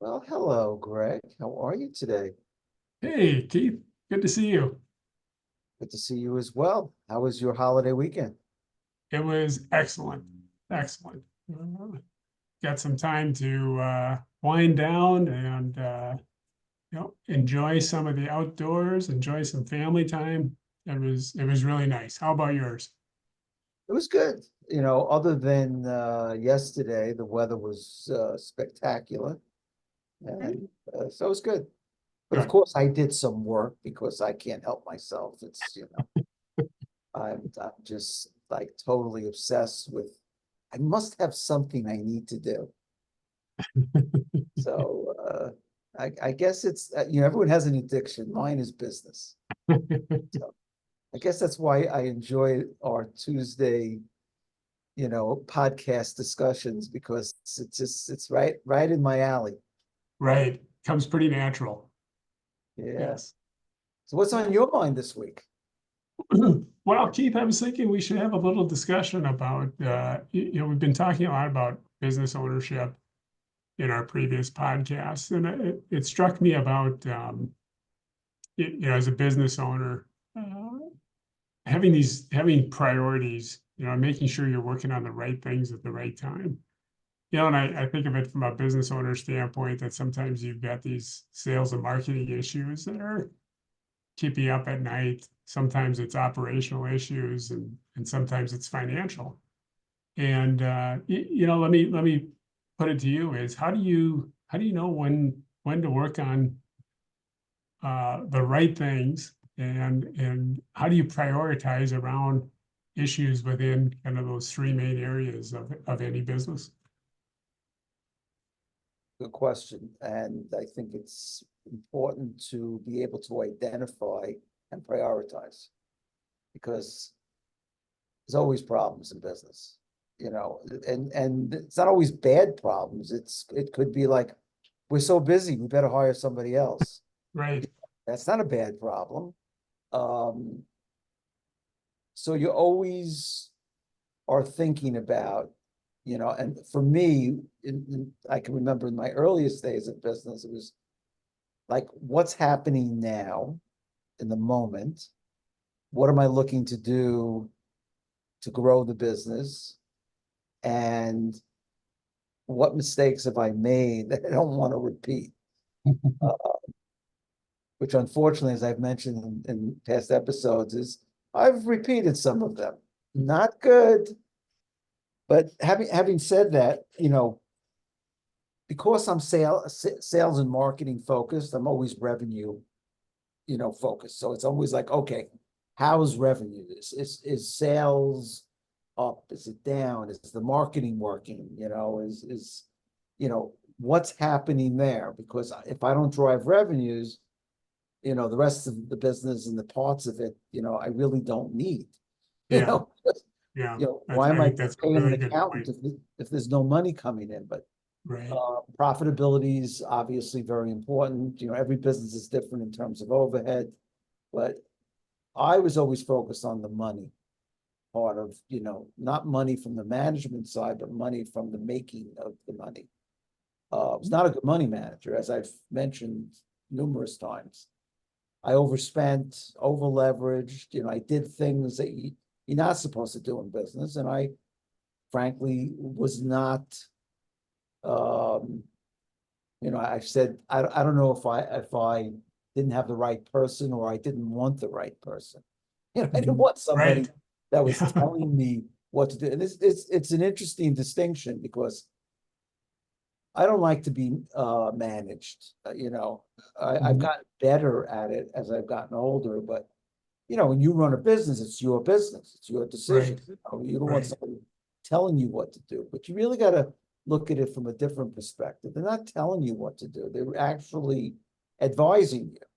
Well, hello, Greg. How are you today? Hey, Keith, good to see you. Good to see you as well. How was your holiday weekend? It was excellent, excellent. Got some time to wind down and enjoy some of the outdoors, enjoy some family time. It was really nice. How about yours? It was good. Other than yesterday, the weather was spectacular, and so it was good. But of Good. course, I did some work because I can't help myself. I'm just like totally obsessed with. I must have something I need to do. So I guess it's everyone has an addiction. Mine is business. So I guess that's why I enjoy our Tuesday, podcast discussions because it's right in my alley. Right. Comes pretty natural. Yeah. Yes. So what's on your mind this week? Well, Keith, I was thinking we should have a little discussion about, we've been talking a lot about business ownership in our previous podcasts, and it struck me about as a business owner, uh, having priorities, making sure you're working on the right things at the right time. And I think of it from a business owner standpoint that sometimes you've got these sales and marketing issues that are keeping you up at night. Sometimes it's operational issues, and sometimes it's financial. And let me put it to you: is how do you know when to work on the right things, and how do you prioritize around issues within kind of those three main areas of any business? Good question. And I think it's important to be able to identify and prioritize because there's always problems in business, and it's not always bad problems. It could be like, we're so busy, we better hire somebody else. Right. That's not a bad problem. Um, so you always are thinking about, and for me, I can remember in my earliest days of business, it was like, what's happening now in the moment? What am I looking to do to grow the business? And what mistakes have I made that I don't want to repeat? Uh, which unfortunately, as I've mentioned in past episodes, is I've repeated some of them. Not good. But having said that, because I'm sales and marketing focused, I'm always revenue, focused. So it's always like, okay, how's revenue? Is sales up? Is it down? Is the marketing working? What's happening there? Because if I don't drive revenues, the rest of the business and the parts of it, I really don't need. You Yeah. know, Yeah. why am I I think that's a paying an really good accountant point. if there's no money coming in? But Right. profitability is obviously very important. Every business is different in terms of overhead, but I was always focused on the money part of, not money from the management side, but money from the making of the money. I was not a good money manager, as I've mentioned numerous times. I overspent, over leveraged, I did things that you're not supposed to do in business. And I frankly was not, um, I said, I don't know if I didn't have the right person or I didn't want the right person. I didn't Mhm. want somebody Right. that was Yeah. telling me what to do. And it's an interesting distinction because I don't like to be managed. I've Mhm. gotten better at it as I've gotten older, but when you run a business, it's your business, it's your decision. Right. You don't want Right. somebody telling you what to do, but you really got to look at it from a different perspective. They're not telling you what to do. They're actually advising you.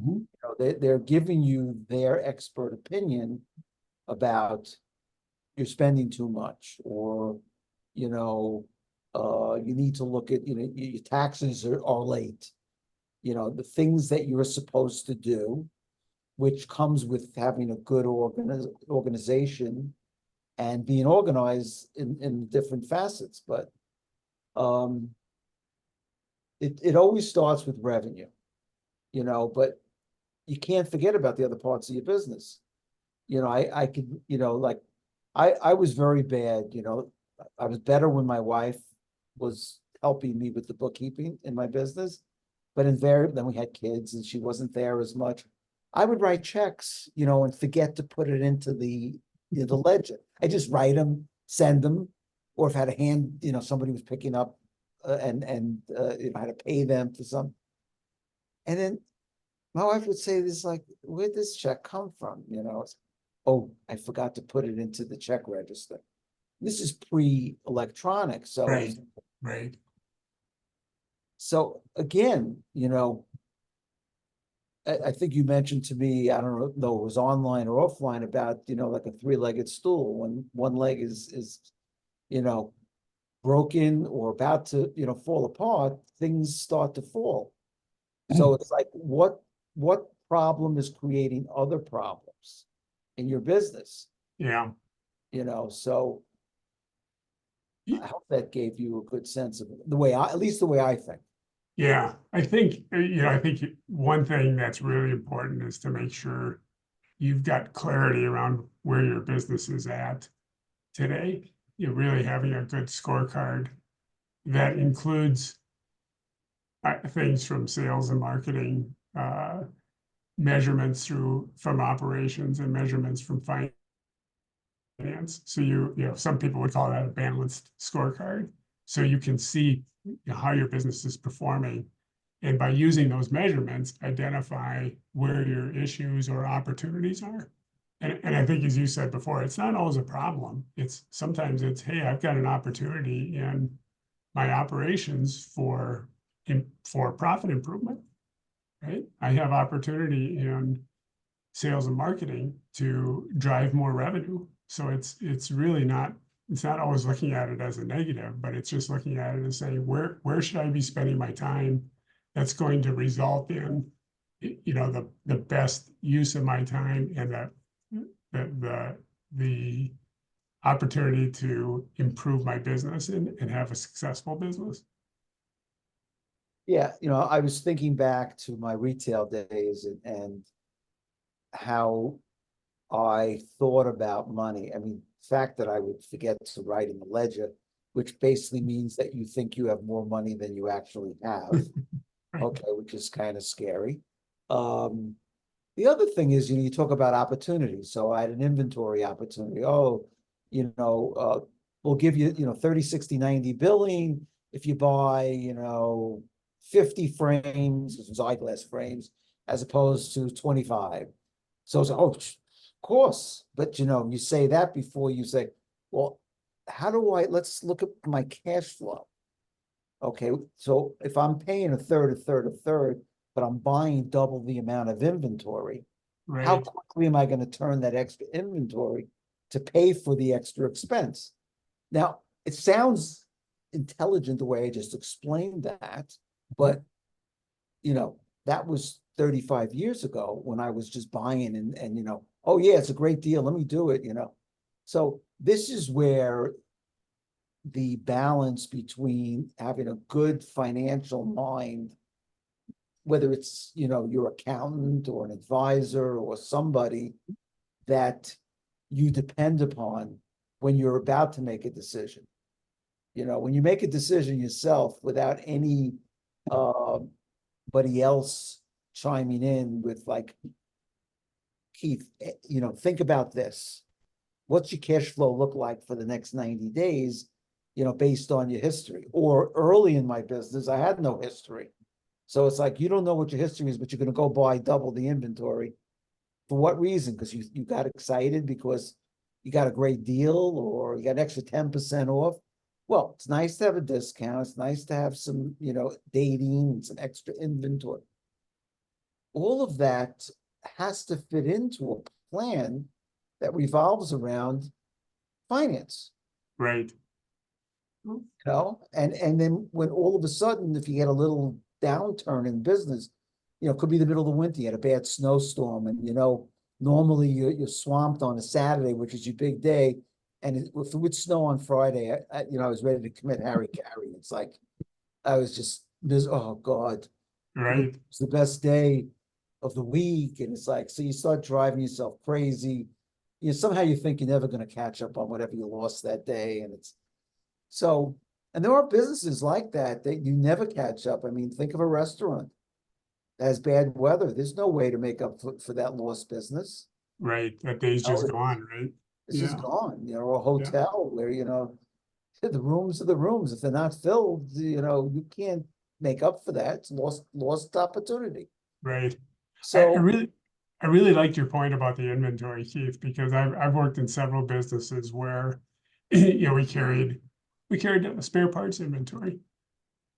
Mhm. They're giving you their expert opinion about you're spending too much, or you know, you need to look at, your taxes are late. The things that you're supposed to do, which comes with having a good organization and being organized in different facets. But it always starts with revenue, but you can't forget about the other parts of your business. I could, like, I was very bad, I was better when my wife was helping me with the bookkeeping in my business, but invariably, then we had kids and she wasn't there as much. I would write checks, and forget to put it into the ledger. I just write them, send them, or if I had a hand, somebody was picking up and I had to pay them for some. And then my wife would say this, like, where'd this check come from? Oh, I forgot to put it into the check register. This is pre-electronic, so Right. so again, I think you mentioned to me, I don't know, it was online or offline about, like a three-legged stool. When one leg is broken or about to, fall apart, things start to fall. So it's like, what problem is creating other problems in your business? Yeah. So I hope that gave you a good sense of the way at least the way I think. Yeah, I think, I think one thing that's really important is to make sure you've got clarity around where your business is at today. You're really having a good scorecard that includes things from sales and marketing, measurements from operations and measurements from finance. So some people would call that a balanced scorecard. So you can see how your business is performing. And by using those measurements, identify where your issues or opportunities are. And I think, as you said before, it's not always a problem. Sometimes it's, hey, I've got an opportunity in my operations for profit improvement, right? I have opportunity in sales and marketing to drive more revenue. So it's really not, it's not always looking at it as a negative, but it's just looking at it and saying, where should I be spending my time that's going to result in, the best use of my time and the opportunity to improve my business and have a successful business. Yeah, I was thinking back to my retail days and how I thought about money. I mean, the fact that I would forget to write in the ledger, which basically means that you think you have more money than you actually have. Right. Okay, which is kind of scary. The other thing is, you talk about opportunities. So I had an inventory opportunity. Oh, we'll give you, 30, 60, 90 billing if you buy, 50 frames, this was eyeglass frames, as opposed to 25. So it's like, oh, of course. But you say that before you say, well, let's look at my cash flow. Okay, so if I'm paying a third, but I'm buying double the amount of inventory, how Right. quickly am I going to turn that extra inventory to pay for the extra expense? Now, it sounds intelligent the way I just explained that, but that was 35 years ago when I was just buying and oh yeah, it's a great deal, let me do it. So this is where the balance between having a good financial mind, whether it's your accountant or an advisor or somebody that you depend upon when you're about to make a decision. When you make a decision yourself without any buddy else chiming in with, like, Keith, think about this. What's your cash flow look like for the next 90 days, based on your history? Or early in my business, I had no history. So it's like, you don't know what your history is, but you're going to go buy double the inventory. For what reason? Because you got excited because you got a great deal or you got an extra 10% off. Well, it's nice to have a discount. It's nice to have some, dating and some extra inventory. All of that has to fit into a plan that revolves around finance. Right. And then when all of a sudden, if you get a little downturn in business, it could be the middle of the winter, you had a bad snowstorm, and normally you're swamped on a Saturday, which is your big day. And if it would snow on Friday, I was ready to commit Harry Carey. It's like I was just there's, oh God, Right, it's the best day of the week. And it's like, so you start driving yourself crazy. Somehow you think you're never going to catch up on whatever you lost that day. And it's so, and there are businesses like that you never catch up. I mean, think of a restaurant that has bad weather. There's no way to make up for that lost business. right. That day's Oh, just gone, right? it's just Yeah, gone, or a yeah, hotel where, the rooms are the rooms. If they're not filled, you can't make up for that. It's lost opportunity. right. I, I So, really, I really liked your point about the inventory, Keith, because I've worked in several businesses where, we carried a spare parts inventory,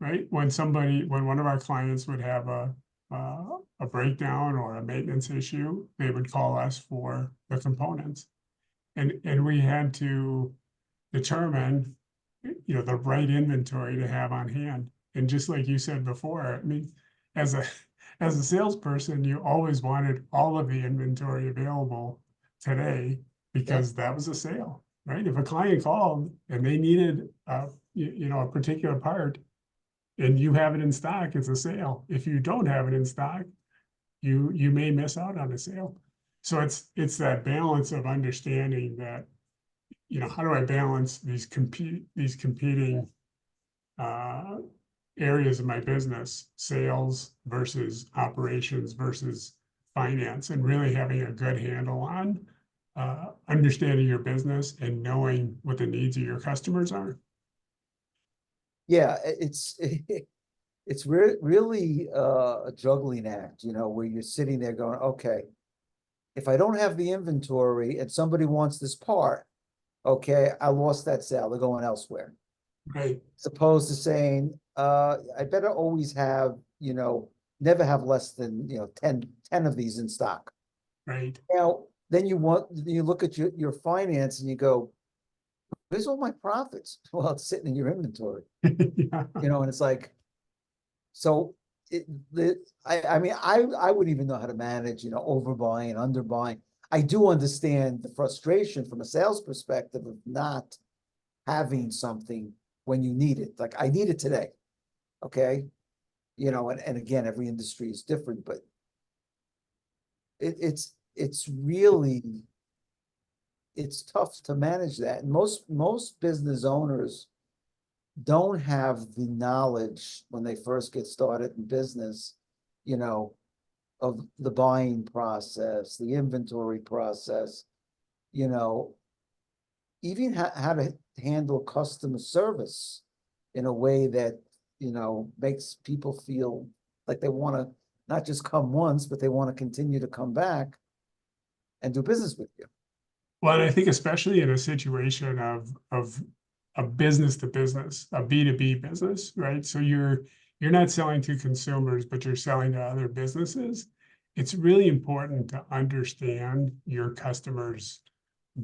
right? When one of our clients would have a breakdown or a maintenance issue, they would call us for the components. And we had to determine, the right inventory to have on hand. And just like you said before, I mean, as a as a salesperson, you always wanted all of the inventory available today yeah, because that was a sale, right? If a client called and they needed a particular part and you have it in stock, it's a sale. If you don't have it in stock, you may miss out on a sale. So it's that balance of understanding that, how do I balance these competing uh, areas of my business, sales versus operations versus finance, and really having a good handle on understanding your business and knowing what the needs of your customers are. yeah, it's really a juggling act, where you're sitting there going, okay, if I don't have the inventory and somebody wants this part, okay, I lost that sale, they're going elsewhere. Right, As opposed to saying, I better always have, never have less than, 10 of these in stock. right. Now, then you look at your finance and you go, where's all my profits? Well, it's sitting in your inventory, Yeah, and it's like, so I mean, I wouldn't even know how to manage, overbuying, underbuying. I do understand the frustration from a sales perspective of not having something when you need it. Like, I need it today. Okay. And again, every industry is different, but it's really, it's tough to manage that. And most business owners don't have the knowledge when they first get started in business, you know, of the buying process, the inventory process, you know, even how to handle customer service in a way that, makes people feel like they want to not just come once, but they want to continue to come back and do business with you. well, and I think especially in a situation of a business to business, a B2B business, right? So you're not selling to consumers, but you're selling to other businesses. It's really important to understand your customers'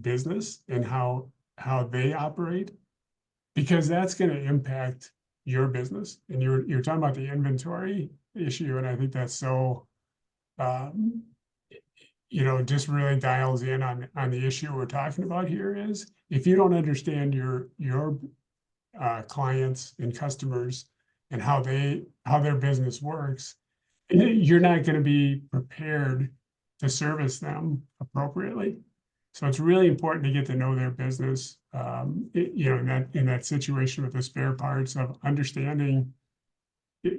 business and how they operate, because that's going to impact your business. And you're talking about the inventory issue, and I think that's so um, just really dials in on the issue we're talking about here. Is if you don't understand your clients and customers and how their business works, you're not going to be prepared to service them appropriately. So it's really important to get to know their business, in that situation with the spare parts, of understanding,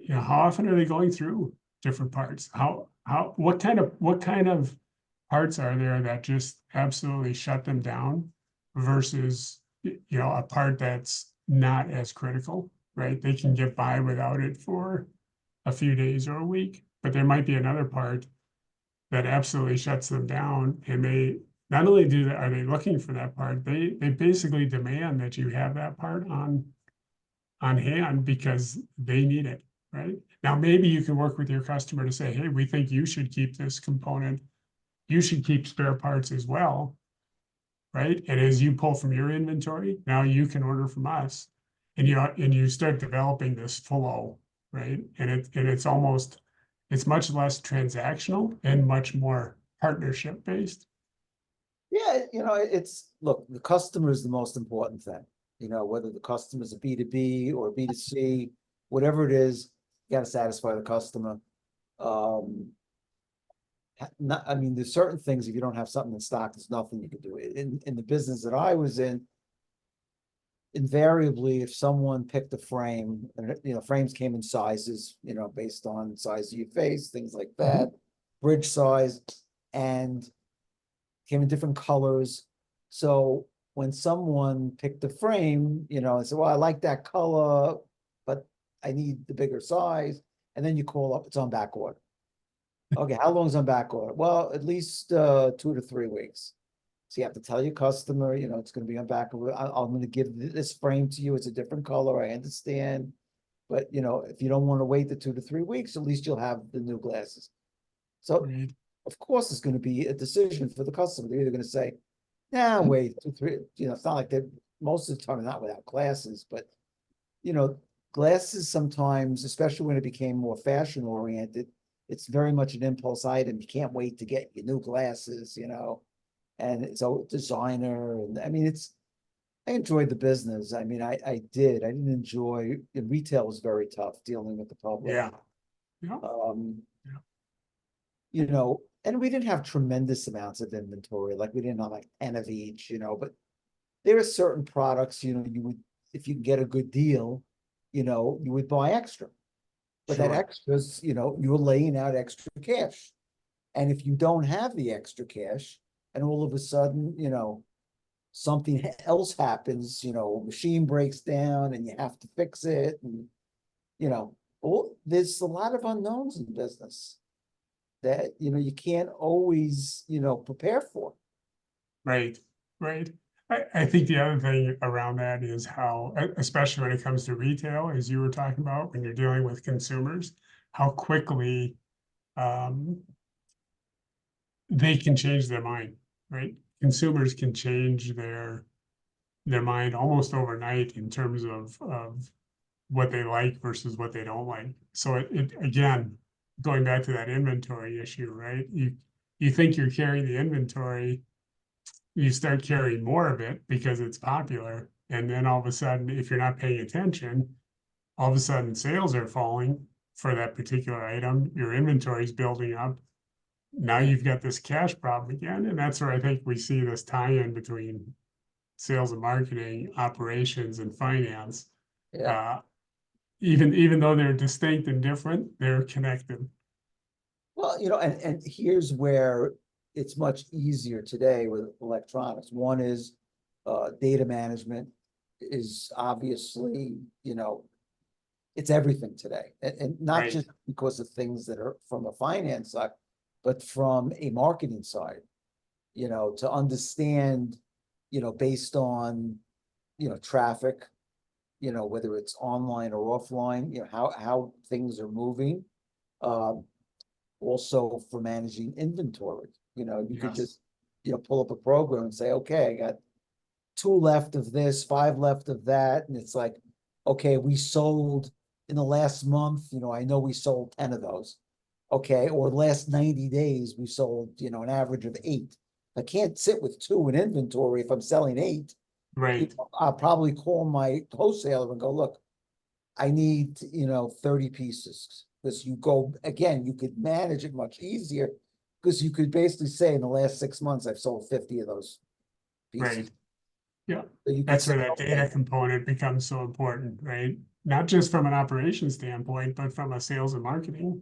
how often are they going through different parts? What kind of parts are there that just absolutely shut them down versus, a part that's not as critical, right? They can get by without it for a few days or a week, but there might be another part that absolutely shuts them down. And they not only are they looking for that part, they basically demand that you have that part on hand because they need it, right? Now, maybe you can work with your customer to say, hey, we think you should keep this component. You should keep spare parts as well, right? And as you pull from your inventory, now you can order from us, and you start developing this flow, right? And it's much less transactional and much more partnership based. Yeah, look, the customer is the most important thing. Whether the customer is a B2B or B2C, whatever it is, You gotta satisfy the customer. Not, I mean, there's certain things, if you don't have something in stock, there's nothing you can do. In the business that I was in, invariably, if someone picked a frame, and frames came in sizes, based on size of your face, things like that, bridge size, and came in different colors. So when someone picked a frame, and said, well, I like that color, but I need the bigger size. And then you call up, it's on back order. Okay, how long is on back order? Well, at least 2 to 3 weeks. So you have to tell your customer, it's going to be on back order. I'm going to give this frame to you. It's a different color. I understand. But, if you don't want to wait the 2 to 3 weeks, at least you'll have the new glasses. So, of course, it's going to be a decision for the customer. They're either going to say, nah, wait, 2, 3, it's not like they're, most of the time, not without glasses, but, glasses sometimes, especially when it became more fashion oriented, it's very much an impulse item. You can't wait to get your new glasses, and it's a designer. And I mean, I enjoyed the business. I mean, I did. I didn't enjoy, retail was very tough dealing with the public. Yeah. And we didn't have tremendous amounts of inventory. Like we didn't have like 10 of each, but there are certain products, you would, if you can get a good deal, you would buy extra. But that extras, you were laying out extra cash. And if you don't have the extra cash, and all of a sudden, something else happens, machine breaks down and you have to fix it. And, there's a lot of unknowns in business that, you can't always, prepare for. Right. I think the other thing around that is how, especially when it comes to retail, as you were talking about, when you're dealing with consumers, how quickly they can change their mind, right? Consumers can change their mind almost overnight in terms of what they like versus what they don't like. So it again, going back to that inventory issue, right? You think you're carrying the inventory, you start carrying more of it because it's popular. And then all of a sudden, if you're not paying attention, all of a sudden sales are falling for that particular item. Your inventory is building up. Now you've got this cash problem again. And that's where I think we see this tie-in between sales and marketing, operations, and finance. Even though they're distinct and different, they're connected. Well, and here's where it's much easier today with electronics. One is data management is obviously, it's everything today. And not just because of things that are from a finance side, but from a marketing side, to understand, based on, traffic, whether it's online or offline, how things are moving. Also for managing inventory, you could just, pull up a program and say, okay, I got 2 left of this, 5 left of that. And it's like, okay, we sold in the last month, I know we sold 10 of those. Okay, or the last 90 days, we sold, an average of 8. I can't sit with 2 in inventory if I'm selling 8. Right. I'll probably call my wholesaler and go, look, I need, 30 pieces. Because you could manage it much easier because you could basically say in the last 6 months, I've sold 50 of those pieces. Right. Yeah. So that's where that data component becomes so important, right? Not just from an operations standpoint, but from a sales and marketing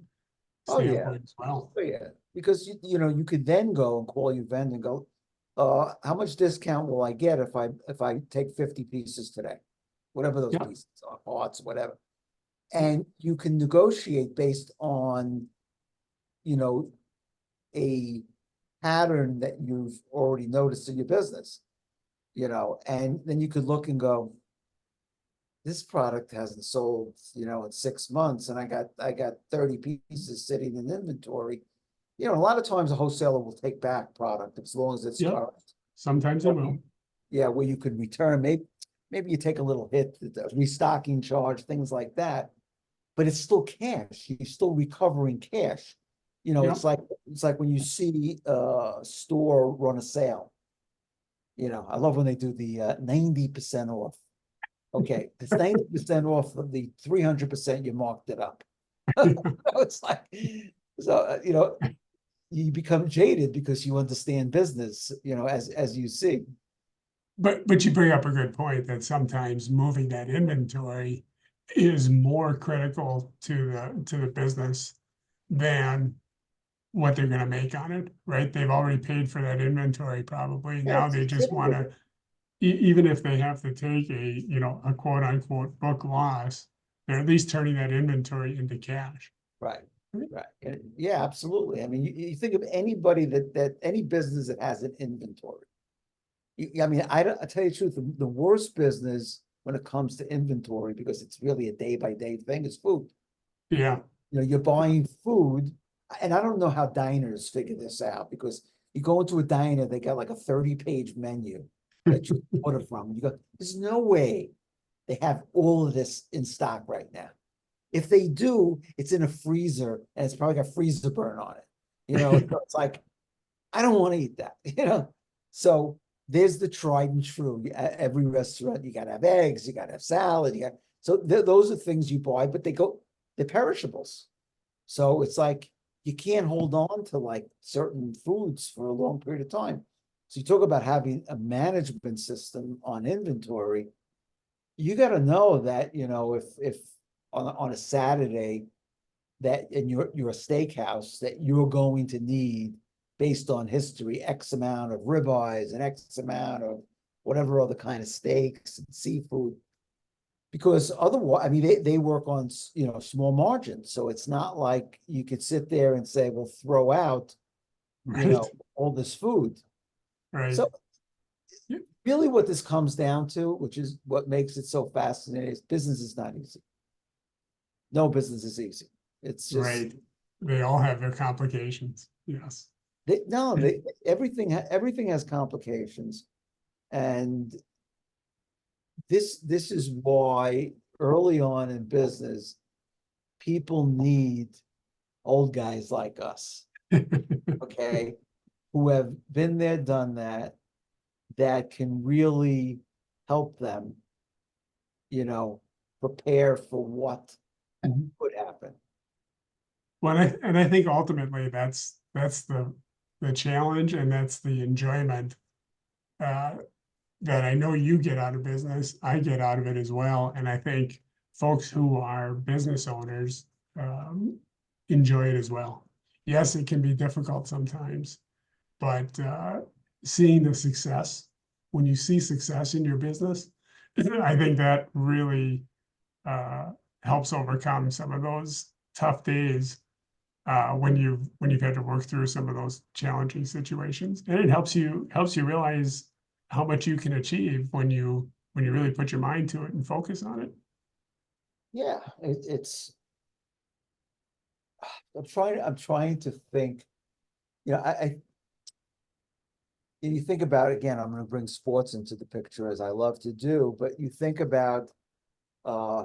standpoint as well. Oh, yeah. Because, you could then go and call your vendor and go, how much discount will I get if I take 50 pieces today? Whatever those pieces are, parts, whatever. And you can negotiate based on, a pattern that you've already noticed in your business, and then you could look and go, this product hasn't sold, in 6 months, and I got 30 pieces sitting in inventory. A lot of times a wholesaler will take back product as long as it's current. Sometimes they will. Yeah, where you could return, maybe you take a little hit, restocking charge, things like that. But it's still cash. You're still recovering cash. It's like when you see a store run a sale. I love when they do the 90% off. Okay, it's 90% off of the 300% you marked it up. It's like, so, you become jaded because you understand business, as you see. But you bring up a good point that sometimes moving that inventory is more critical to the business than what they're gonna make on it, right? They've already paid for that inventory probably. Yeah, Now they just typical. wanna, even if they have to take a quote unquote book loss, they're at least turning that inventory into cash. Right, right. Yeah, absolutely. I mean, you think of anybody that any business that has an inventory. I mean, I tell you the truth, the worst business when it comes to inventory, because it's really a day by day thing, is food. Yeah, You're buying food, and I don't know how diners figure this out, because you go into a diner, they got like a 30-page menu that you order from. You go, there's no way they have all of this in stock right now. If they do, it's in a freezer and it's probably got freezer burn on it. It's like, I don't want to eat that. So there's the tried and true. At every restaurant, you gotta have eggs, you gotta have salad, so those are things you buy, but they're perishables. So it's like you can't hold on to like certain foods for a long period of time. So you talk about having a management system on inventory. You got to know that, if on a Saturday that in your steakhouse that you're going to need, based on history, X amount of ribeyes and X amount of whatever other kind of steaks and seafood. Because otherwise, I mean, they work on, small margins. So it's not like you could sit there and say, well, throw out, right, all this food. right. So Yeah, really what this comes down to, which is what makes it so fascinating, is business is not easy. No business is easy. It's just, right. They all have their complications. Yes. no, everything has complications. And this is why early on in business, people need old guys like us, okay, who have been there, done that can really help them, prepare for what could happen. Well, and I think ultimately that's the challenge, and that's the enjoyment uh, that I know you get out of business. I get out of it as well, and I think folks who are business owners enjoy it as well. Yes, it can be difficult sometimes, but seeing the success, when you see success in your business, I think that really uh, helps overcome some of those tough days when you've had to work through some of those challenging situations, and it helps you realize how much you can achieve when you really put your mind to it and focus on it. Yeah, it's. I'm trying to think. You think about, again, I'm going to bring sports into the picture, as I love to do, but you think about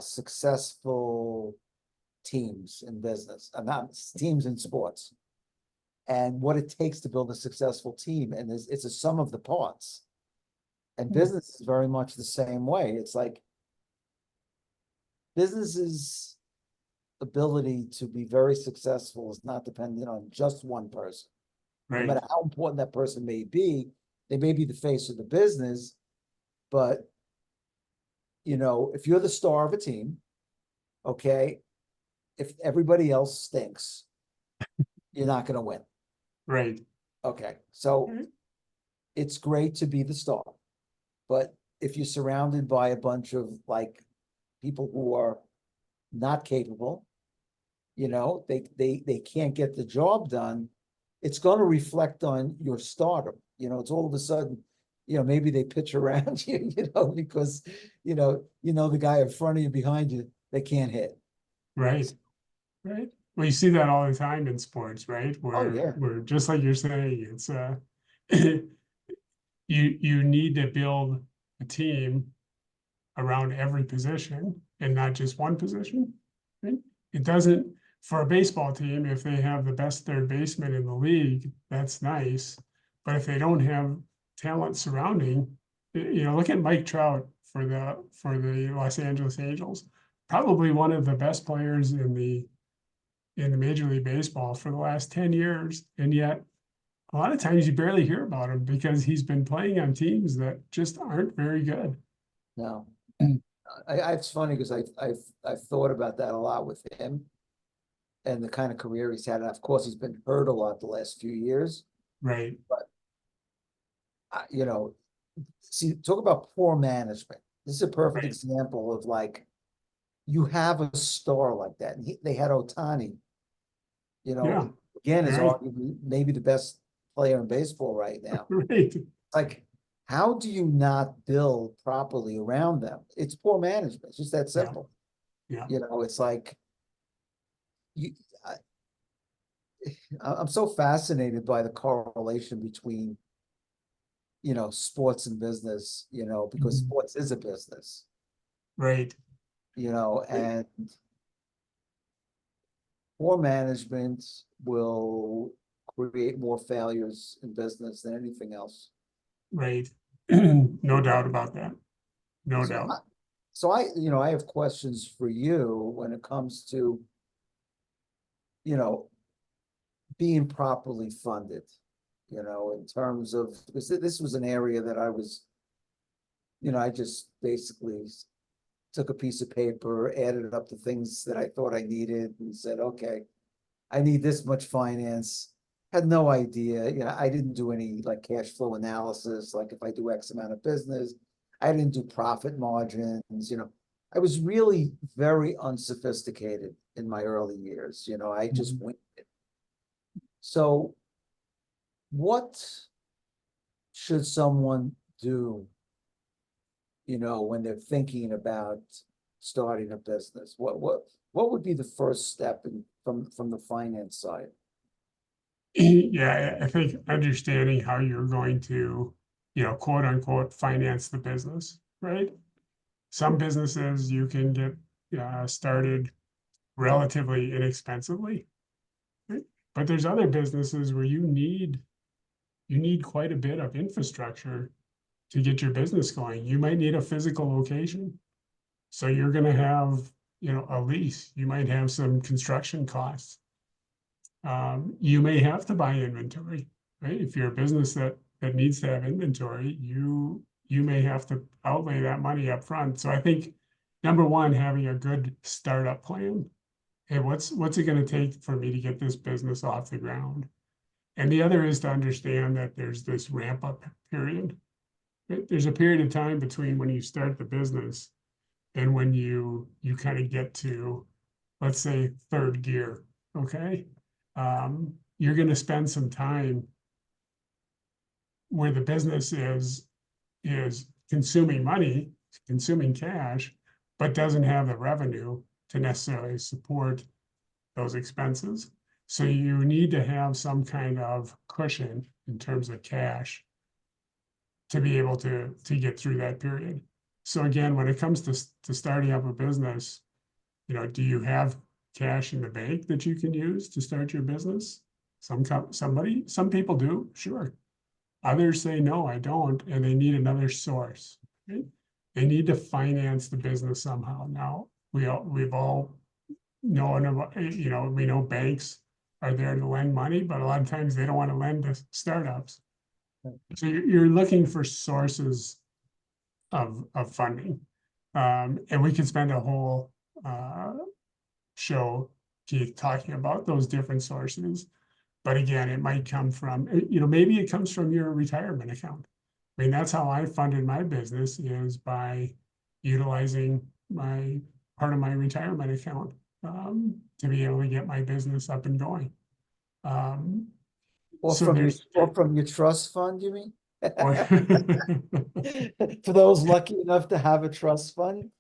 successful teams in business, not teams in sports, and what it takes to build a successful team. And it's a sum of the parts. And business is very much the same way. It's like business's ability to be very successful is not dependent on just one person. No Right, matter how important that person may be, they may be the face of the business, but if you're the star of a team, okay, if everybody else stinks, you're not going to win. right, Okay, so right, it's great to be the star, but if you're surrounded by a bunch of like people who are not capable, they can't get the job done, it's going to reflect on your stardom. It's all of a sudden, maybe they pitch around you, because the guy in front of you, behind you, they can't hit. right, right. Well, you see that all the time in sports, right? Oh yeah. Where just like you're saying, it's you need to build a team around every position and not just one position. Right? It doesn't, for a baseball team, if they have the best third baseman in the league, that's nice. But if they don't have talent surrounding, look at Mike Trout for the Los Angeles Angels, probably one of the best players in the in the Major League Baseball for the last 10 years. And yet a lot of times you barely hear about him because he's been playing on teams that just aren't very good. No. It's funny because I've thought about that a lot with him and the kind of career he's had. And of course, he's been hurt a lot the last few years. Right. You know, see, talk about poor management. This is a perfect Right. example of like, you have a star like that. And they had Ohtani, you know, Yeah. again, is Right. arguably maybe the best player in baseball right now. Right. Like, how do you not build properly around them? It's poor management. It's just that simple. Yeah. You know, it's like you. I'm so fascinated by the correlation between, you know, sports and business. You know, because Mhm. sports is a business. Right. You know, and poor management will create more failures in business than anything else. Right. No doubt about that. No So, doubt. you know, I have questions for you when it comes to, you know, being properly funded, you know, in terms of, because this was an area that I was, you know, I just basically took a piece of paper, added up the things that I thought I needed and said, okay, I need this much finance. Had no idea, you know, I didn't do any like cash flow analysis, like if I do X amount of business, I didn't do profit margins, you know. I was really very unsophisticated in my early years, you know, I just went. So what should someone do, you know, when they're thinking about starting a business? What would be the first step from the finance side? Yeah, I think understanding how you're going to, quote unquote, finance the business, right? Some businesses you can get started relatively inexpensively, right? But there's other businesses where you need quite a bit of infrastructure to get your business going. You might need a physical location. So you're going to have, a lease. You might have some construction costs. You may have to buy inventory, right? If you're a business that needs to have inventory, you may have to outlay that money up front. So I think number one, having a good startup plan. Hey, what's it going to take for me to get this business off the ground? And the other is to understand that there's this ramp up period. Right? There's a period of time between when you start the business and when you kind of get to, let's say, third gear. Okay. You're going to spend some time where the business is consuming money, consuming cash, but doesn't have the revenue to necessarily support those expenses. So you need to have some kind of cushion in terms of cash to be able to get through that period. So again, when it comes to starting up a business, do you have cash in the bank that you can use to start your business? Some people do, sure. Others say, no, I don't, and they need another source, right? They need to finance the business somehow. Now, we've all known about, we know banks are there to lend money, but a lot of times they don't want to lend to startups. So you're looking for sources of funding. And we could spend a whole show, Keith, talking about those different sources. But again, it might come from, maybe it comes from your retirement account. I mean, that's how I funded my business, is by utilizing part of my retirement account to be able to get my business up and going. Or So from your trust fund, you mean? or For those lucky enough to have a trust fund?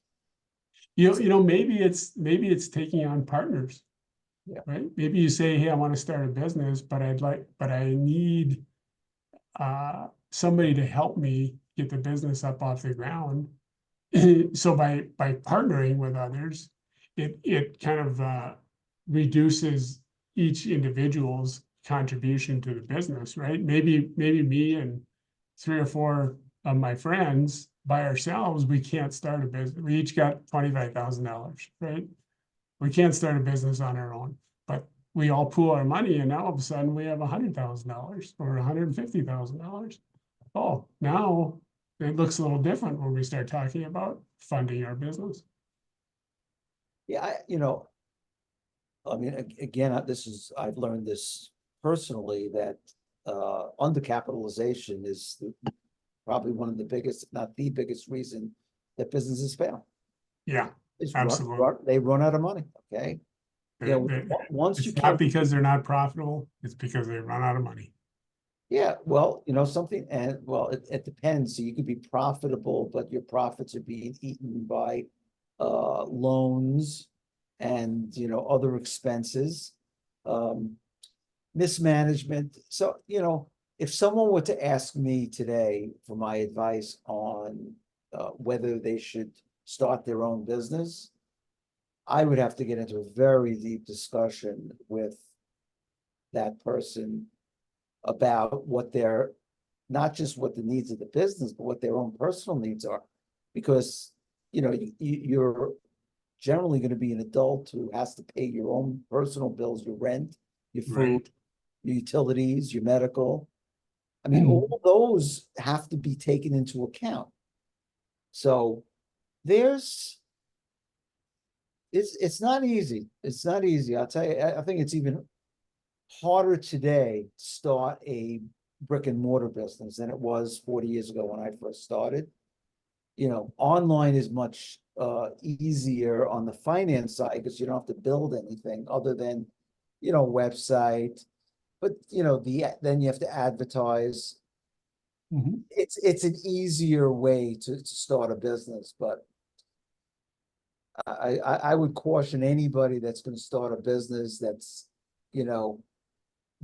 maybe it's taking on partners. Yeah. Right. Maybe you say, hey, I want to start a business, but I need somebody to help me get the business up off the ground. So by partnering with others, it kind of reduces each individual's contribution to the business, right? Maybe me and 3 or 4 of my friends by ourselves, we can't start a business. We each got $25,000, right? We can't start a business on our own. but we all pool our money and now all of a sudden we have $100,000 or $150,000. Oh, now it looks a little different when we start talking about funding our business. Yeah, I mean, again, I've learned this personally, that undercapitalization is probably one of the biggest, if not the biggest reason that businesses fail. Yeah, Is absolutely. they run out of money, okay? Once you It's not can't, because they're not profitable, it's because they run out of money. yeah, well, something, and well, it depends. So you could be profitable, but your profits are being eaten by loans and, other expenses, mismanagement. So, if someone were to ask me today for my advice on whether they should start their own business, I would have to get into a very deep discussion with that person about what their, not just what the needs of the business, but what their own personal needs are. Because, you're generally going to be an adult who has to pay your own personal bills, your rent, your food, Right. your utilities, your medical. I mean, all those have to be taken into account. So it's not easy. It's not easy. I'll tell you, I think it's even harder today to start a brick and mortar business than it was 40 years ago when I first started. Online is much easier on the finance side because you don't have to build anything other than, website. But then you have to advertise. It's an easier way to start a business, but I would caution anybody that's going to start a business that's,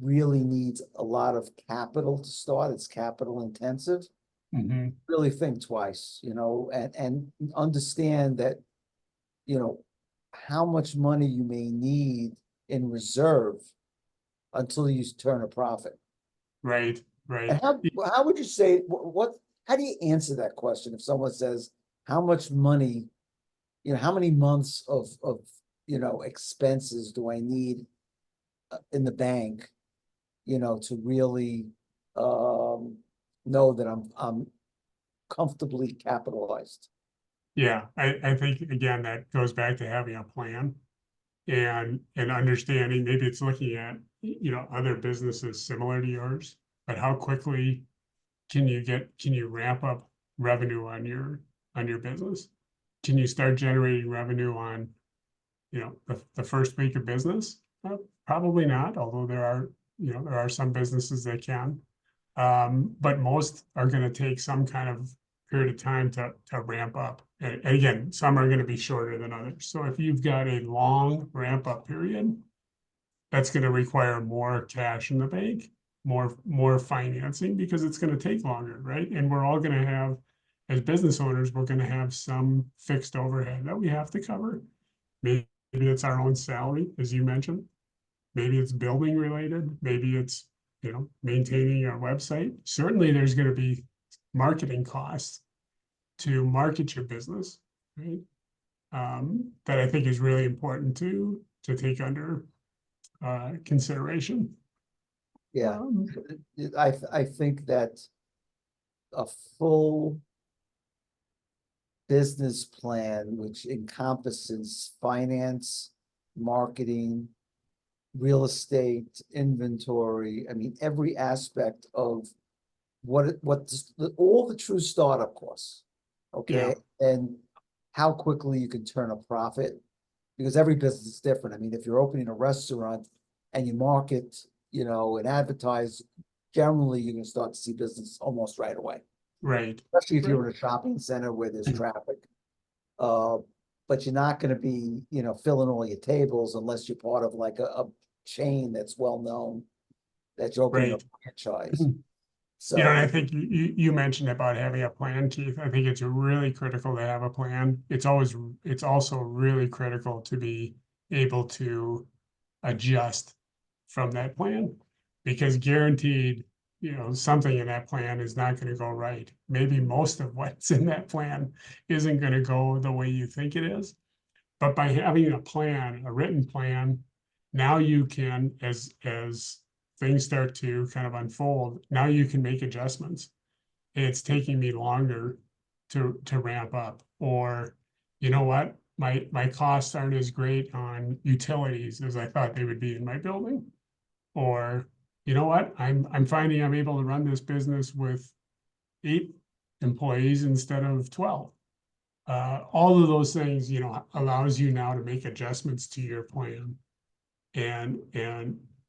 really needs a lot of capital to start. It's capital intensive. Really think twice, and understand that, how much money you may need in reserve until you turn a profit. Right, right. And how would you say, how do you answer that question if someone says, how much money, how many months of expenses do I need in the bank, to really know that I'm comfortably capitalized? Yeah, I think again, that goes back to having a plan and understanding, maybe it's looking at, other businesses similar to yours, but how quickly can you ramp up revenue on your business? Can you start generating revenue on, the first week of business? Probably not, although there are some businesses that can. But most are going to take some kind of period of time to ramp up. And again, some are going to be shorter than others. So if you've got a long ramp up period, that's going to require more cash in the bank, more financing, because it's going to take longer, right? And we're all going to have, as business owners, we're going to have some fixed overhead that we have to cover. Maybe it's our own salary, as you mentioned. Maybe it's building related. Maybe it's, maintaining our website. Certainly there's going to be marketing costs to market your business, right? That I think is really important to take under consideration. Yeah, I think that a full business plan, which encompasses finance, marketing, real estate, inventory, I mean, every aspect of all the true startup costs, okay? And how quickly you can turn a profit, because every business is different. I mean, if you're opening a restaurant and you market, and advertise, generally you're gonna start to see business almost right away. Right. Especially if you're in a shopping center where there's traffic. But you're not gonna be, filling all your tables unless you're part of like a chain that's well-known, that you're opening a franchise. So, and I think you mentioned about having a plan, Keith. I think it's really critical to have a plan. It's also really critical to be able to adjust from that plan, because guaranteed, something in that plan is not going to go right. Maybe most of what's in that plan isn't going to go the way you think it is. But by having a plan, a written plan, now you can, as things start to kind of unfold, now you can make adjustments. It's taking me longer to ramp up, or you know what, my costs aren't as great on utilities as I thought they would be in my building, or you know what, I'm finding I'm able to run this business with 8 employees instead of 12. All of those things, you know, allows you now to make adjustments to your plan, and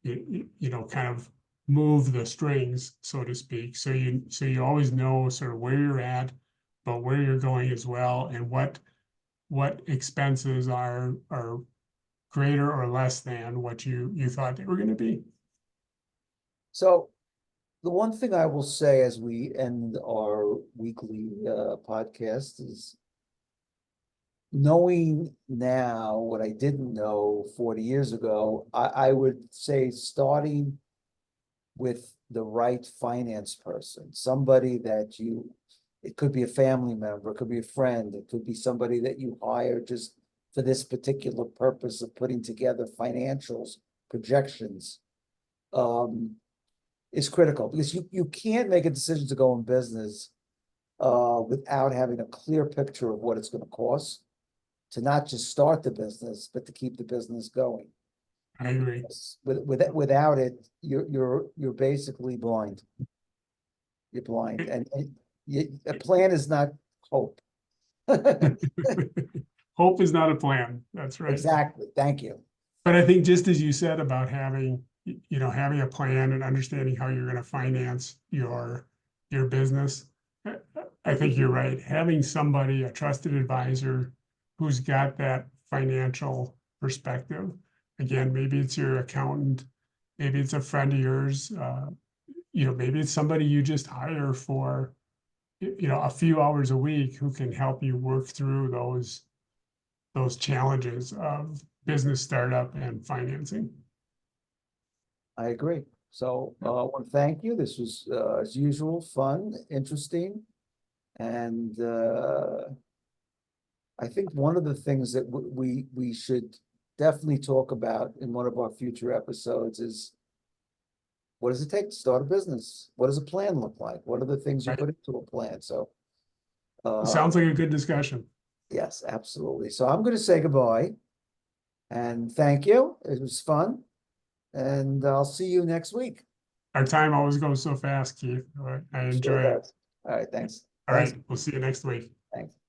you know, kind of move the strings, so to speak. So you always know sort of where you're at, but where you're going as well, and what expenses are greater or less than what you thought they were going to be. So the one thing I will say as we end our weekly podcast is, knowing now what I didn't know 40 years ago, I would say starting with the right finance person, somebody that it could be a family member, it could be a friend, it could be somebody that you hire just for this particular purpose of putting together financials, projections, is critical, because you can't make a decision to go in business without having a clear picture of what it's going to cost to not just start the business, but to keep the business going. I agree. Without it, you're basically blind. You're blind, and a plan is not hope. Hope is not a plan. That's right. Exactly. Thank you. But I think, just as you said about having, you know, having a plan and understanding how you're going to finance your business, I think you're right. Having somebody, a trusted advisor who's got that financial perspective. Again, maybe it's your accountant, maybe it's a friend of yours, you know, maybe it's somebody you just hire for, you know, a few hours a week, who can help you work through those challenges of business startup and financing. I agree. So I want to thank you. This was, as usual, fun, interesting, and I think one of the things that we should definitely talk about in one of our future episodes is, what does it take to start a business? What does a plan look like? What are the things you Right. put into a plan? So Sounds like a good discussion. yes, absolutely. So I'm going to say goodbye and thank you. It was fun, and I'll see you next week. Our time always goes so fast, Keith. I Sure enjoy it. does. All right, thanks. All Thanks. right, we'll see you next week. Thanks.